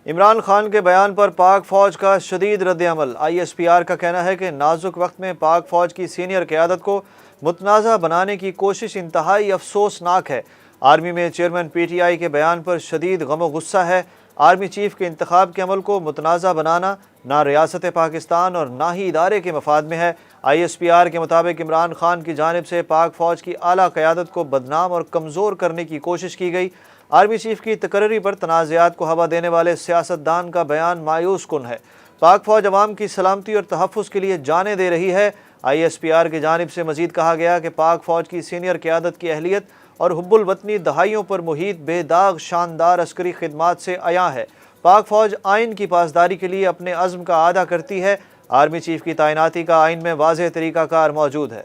عمران خان کے بیان پر پاک فوج کا شدید رد عمل۔ ISPR کا کہنا ہے کہ نازک وقت میں پاک فوج کی سینئر قیادت کو متنازع بنانے کی کوشش انتہائی افسوسناک ہے۔ آرمی میں چیئرمین PTI کے بیان پر شدید غم و غصہ ہے۔ آرمی چیف کے انتخاب کے عمل کو متنازع بنانا نہ ریاست پاکستان اور نہ ہی ادارے کے مفاد میں ہے۔ ISPR کے مطابق عمران خان کی جانب سے پاک فوج کی اعلیٰ قیادت کو بدنام اور کمزور کرنے کی کوشش کی گئی۔ آرمی چیف کی تقرری پر تنازعات کو ہوا دینے والے سیاستدان کا بیان مایوس کن ہے۔ پاک فوج عوام کی سلامتی اور تحفظ کے لیے جانیں دے رہی ہے۔ ISPR کی جانب سے مزید کہا گیا کہ پاک فوج کی سینئر قیادت کی اہلیت اور حب الوطنی دہائیوں پر محیط بے داغ شاندار عسکری خدمات سے عیاں ہے۔ پاک فوج آئین کی پاسداری کے لیے اپنے عزم کا اعادہ کرتی ہے۔ آرمی چیف کی تعیناتی کا آئین میں واضح طریقہ کار موجود ہے۔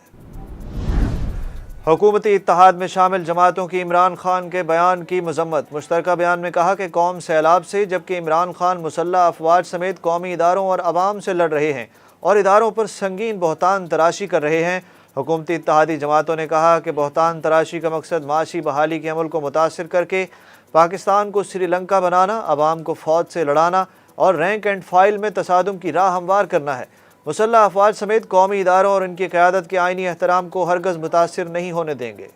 حکومتی اتحاد میں شامل جماعتوں کی عمران خان کے بیان کی مذمت۔ مشترکہ بیان میں کہا کہ قوم سیلاب سے، جبکہ عمران خان مسلح افواج سمیت قومی اداروں اور عوام سے لڑ رہے ہیں اور اداروں پر سنگین بہتان تراشی کر رہے ہیں۔ حکومتی اتحادی جماعتوں نے کہا کہ بہتان تراشی کا مقصد معاشی بحالی کے عمل کو متاثر کر کے پاکستان کو سری لنکا بنانا، عوام کو فوج سے لڑانا اور رینک اینڈ فائل میں تصادم کی راہ ہموار کرنا ہے۔ مسلح افواج سمیت قومی اداروں اور ان کی قیادت کے آئینی احترام کو ہرگز متاثر نہیں ہونے دیں گے۔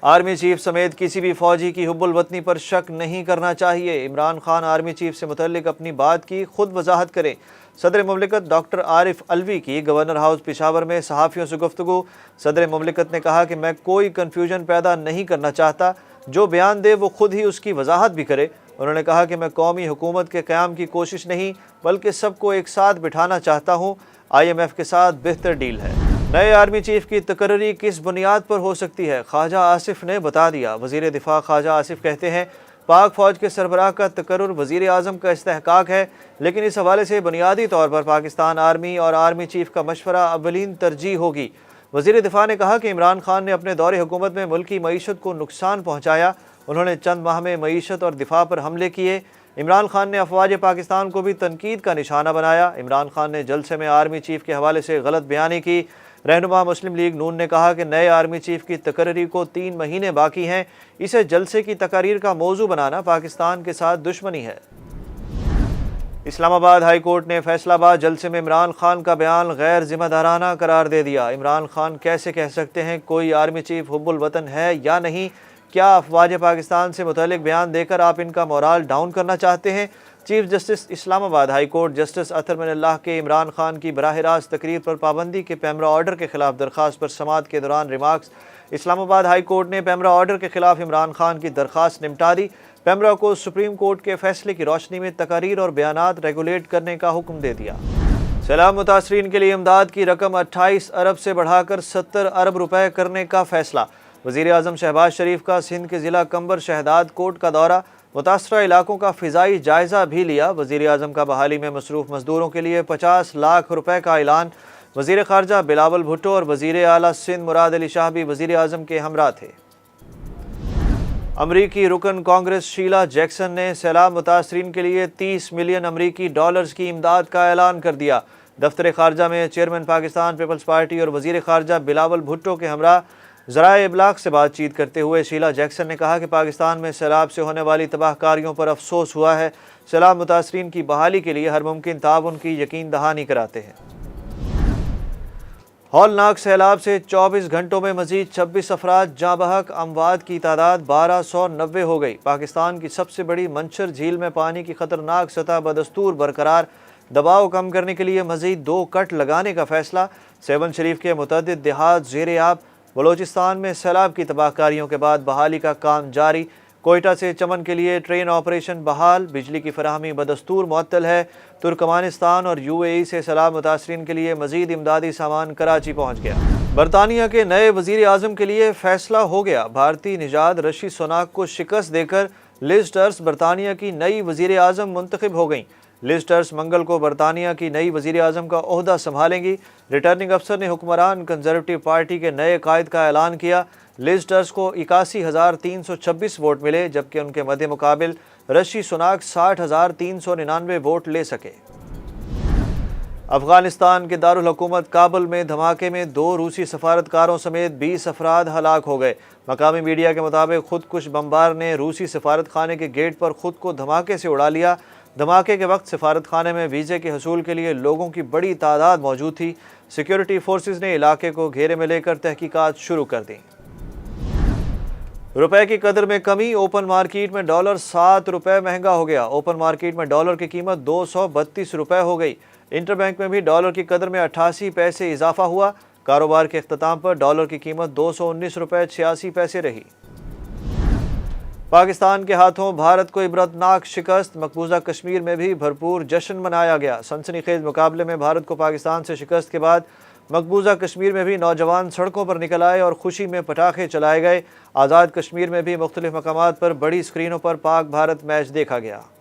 آرمی چیف سمیت کسی بھی فوجی کی حب الوطنی پر شک نہیں کرنا چاہیے۔ عمران خان آرمی چیف سے متعلق اپنی بات کی خود وضاحت کریں۔ صدر مملکت ڈاکٹر عارف علوی کی گورنر ہاؤس پشاور میں صحافیوں سے گفتگو۔ صدر مملکت نے کہا کہ میں کوئی کنفیوژن پیدا نہیں کرنا چاہتا، جو بیان دے وہ خود ہی اس کی وضاحت بھی کرے۔ انہوں نے کہا کہ میں قومی حکومت کے قیام کی کوشش نہیں بلکہ سب کو ایک ساتھ بٹھانا چاہتا ہوں۔ IMF کے ساتھ بہتر ڈیل ہے۔ نئے آرمی چیف کی تقرری کس بنیاد پر ہو سکتی ہے؟ خواجہ آصف نے بتا دیا۔ وزیر دفاع خواجہ آصف کہتے ہیں پاک فوج کے سربراہ کا تقرر وزیر اعظم کا استحقاق ہے، لیکن اس حوالے سے بنیادی طور پر پاکستان آرمی اور آرمی چیف کا مشورہ اولین ترجیح ہوگی۔ وزیر دفاع نے کہا کہ عمران خان نے اپنے دور حکومت میں ملکی معیشت کو نقصان پہنچایا۔ انہوں نے چند ماہ میں معیشت اور دفاع پر حملے کیے۔ عمران خان نے افواج پاکستان کو بھی تنقید کا نشانہ بنایا۔ عمران خان نے جلسے میں آرمی چیف کے حوالے سے غلط بیانی کی۔ رہنما مسلم لیگ نون نے کہا کہ نئے آرمی چیف کی تقرری کو 3 مہینے باقی ہیں، اسے جلسے کی تقاریر کا موضوع بنانا پاکستان کے ساتھ دشمنی ہے۔ اسلام آباد ہائی کورٹ نے فیصلہ باد جلسے میں عمران خان کا بیان غیر ذمہ دارانہ قرار دے دیا۔ عمران خان کیسے کہہ سکتے ہیں کوئی آرمی چیف حب الوطن ہے یا نہیں؟ کیا افواج پاکستان سے متعلق بیان دے کر آپ ان کا مورال ڈاؤن کرنا چاہتے ہیں؟ چیف جسٹس اسلام آباد ہائی کورٹ جسٹس اطہر من اللہ کے عمران خان کی براہ راست تقریر پر پابندی کے پیمرا آرڈر کے خلاف درخواست پر سماعت کے دوران ریمارکس۔ اسلام آباد ہائی کورٹ نے پیمرا آرڈر کے خلاف عمران خان کی درخواست نمٹا دی۔ پیمرا کو سپریم کورٹ کے فیصلے کی روشنی میں تقاریر اور بیانات ریگولیٹ کرنے کا حکم دے دیا۔ سیلاب متاثرین کے لیے امداد کی رقم 28 ارب سے بڑھا کر 70 ارب روپے کرنے کا فیصلہ۔ وزیر اعظم شہباز شریف کا سندھ کے ضلع کمبر شہداد کوٹ کا دورہ، متاثرہ علاقوں کا فضائی جائزہ بھی لیا۔ وزیر اعظم کا بحالی میں مصروف مزدوروں کے لیے 50 لاکھ روپے کا اعلان۔ وزیر خارجہ بلاول بھٹو اور وزیر اعلیٰ سندھ مراد علی شاہ بھی وزیر اعظم کے ہمراہ تھے۔ امریکی رکن کانگریس شیلا جیکسن نے سیلاب متاثرین کے لیے 30 ملین امریکی ڈالرز کی امداد کا اعلان کر دیا۔ دفتر خارجہ میں چیئرمین پاکستان پیپلز پارٹی اور وزیر خارجہ بلاول بھٹو کے ہمراہ ذرائع ابلاغ سے بات چیت کرتے ہوئے شیلا جیکسن نے کہا کہ پاکستان میں سیلاب سے ہونے والی تباہ کاریوں پر افسوس ہوا ہے۔ سیلاب متاثرین کی بحالی کے لیے ہر ممکن تعاون کی یقین دہانی کراتے ہیں۔ ہولناک سیلاب سے 24 گھنٹوں میں مزید 26 افراد جاں بحق، اموات کی تعداد 1290 ہو گئی۔ پاکستان کی سب سے بڑی منچر جھیل میں پانی کی خطرناک سطح بدستور برقرار، دباؤ کم کرنے کے لیے مزید 2 کٹ لگانے کا فیصلہ۔ سیون شریف کے متعدد دیہات زیر آب۔ بلوچستان میں سیلاب کی تباہ کاریوں کے بعد بحالی کا کام جاری۔ کوئٹہ سے چمن کے لیے ٹرین آپریشن بحال، بجلی کی فراہمی بدستور معطل ہے۔ ترکمانستان اور UAE سے سیلاب متاثرین کے لیے مزید امدادی سامان کراچی پہنچ گیا۔ برطانیہ کے نئے وزیر اعظم کے لیے فیصلہ ہو گیا۔ بھارتی نژاد رشی سوناک کو شکست دے کر لیز ٹرس برطانیہ کی نئی وزیر اعظم منتخب ہو گئیں۔ لیز ٹرس منگل کو برطانیہ کی نئی وزیر اعظم کا عہدہ سنبھالیں گی۔ ریٹرننگ افسر نے حکمران کنزرویٹو پارٹی کے نئے قائد کا اعلان کیا۔ لیز ٹرس کو 81,326 ووٹ ملے، جبکہ ان کے مد مقابل رشی سوناک 60,399 ووٹ لے سکے۔ افغانستان کے دارالحکومت کابل میں دھماکے میں 2 روسی سفارتکاروں سمیت 20 افراد ہلاک ہو گئے۔ مقامی میڈیا کے مطابق خود کش بمبار نے روسی سفارت خانے کے گیٹ پر خود کو دھماکے سے اڑا لیا۔ دھماکے کے وقت سفارت خانے میں ویزے کے حصول کے لیے لوگوں کی بڑی تعداد موجود تھی۔ سیکیورٹی فورسز نے علاقے کو گھیرے میں لے کر تحقیقات شروع کر دیں۔ روپے کی قدر میں کمی، اوپن مارکیٹ میں ڈالر 7 روپے مہنگا ہو گیا۔ اوپن مارکیٹ میں ڈالر کی قیمت 232 روپے ہو گئی۔ انٹر بینک میں بھی ڈالر کی قدر میں 88 پیسے اضافہ ہوا۔ کاروبار کے اختتام پر ڈالر کی قیمت 219 روپے 86 پیسے رہی۔ پاکستان کے ہاتھوں بھارت کو عبرتناک شکست، مقبوضہ کشمیر میں بھی بھرپور جشن منایا گیا۔ سنسنی خیز مقابلے میں بھارت کو پاکستان سے شکست کے بعد مقبوضہ کشمیر میں بھی نوجوان سڑکوں پر نکل آئے اور خوشی میں پٹاخے چلائے گئے۔ آزاد کشمیر میں بھی مختلف مقامات پر بڑی اسکرینوں پر پاک بھارت میچ دیکھا گیا۔